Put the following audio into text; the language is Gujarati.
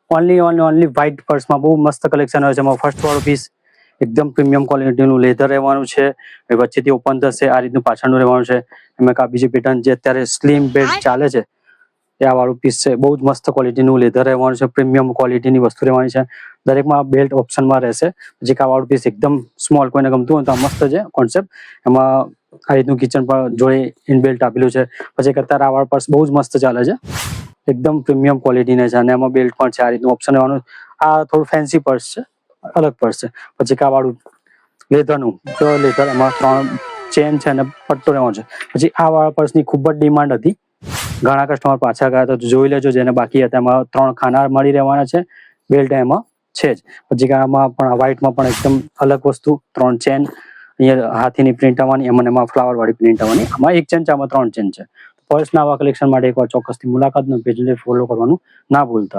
ઓનલી વ્હાઇટ પર્સમાં બહુ મસ્ત કલેક્શન હોય છે. એમાં ફર્સ્ટ વાળો પીસ એકદમ પ્રીમિયમ ક્વોલિટીનું લેધર રહેવાનું છે. વચ્ચેથી ઓપન થશે, આ રીતનું પાછળનું રહેવાનું છે. એમાં આ બીજી પેટર્ન જે અત્યારે સ્લિમ બેલ્ટ ચાલે છે એ આ વાળું પીસ છે. બહુ જ મસ્ત ક્વોલિટીનું લેધર રહેવાનું છે. પ્રીમિયમ ક્વોલિટીની વસ્તુ રહેવાની છે. દરેકમાં બેલ્ટ ઓપ્શનમાં રહેશે. પછી આ વાળું પીસ એકદમ સ્મોલ, કોઈને ગમતું હોય તો આ મસ્ત છે કોન્સેપ્ટ. એમાં આ રીતનું કિચન પણ જોડે ઇનબિલ્ટ આપેલું છે. પછી અત્યારે આ વાળું પર્સ બહુ જ મસ્ત ચાલે છે, એકદમ પ્રીમિયમ ક્વોલિટીના છે અને એમાં બેલ્ટ પણ છે. આ રીતનું ઓપ્શન રહેવાનું. આ થોડું ફેન્સી પર્સ છે, અલગ પર્સ છે. પછી આ વાળું લેધરનું પ્યોર લેધર, એમાં 3 ચેન છે અને પટ્ટો રહેવાનો છે. પછી આ વાળા પર્સની ખૂબ જ ડિમાન્ડ હતી, ઘણા કસ્ટમર પાછા ગયા તો જોઈ લેજો. જેને બાકી હતા એમાં 3 ખાના મળી રહેવાના છે, બેલ્ટ એમાં છે જ. પછી આમાં પણ વ્હાઇટમાં પણ એકદમ અલગ વસ્તુ, 3 ચેન, અહીંયા હાથીની પ્રિન્ટ આવવાની, એમાં ફ્લાવર વાળી પ્રિન્ટ આવવાની. આમાં 1 ચેન છે, આમાં 3 ચેન છે. પર્સના આવા કલેક્શન માટે એકવાર ચોક્કસથી મુલાકાત, પેજને ફોલો કરવાનું ના ભૂલતા.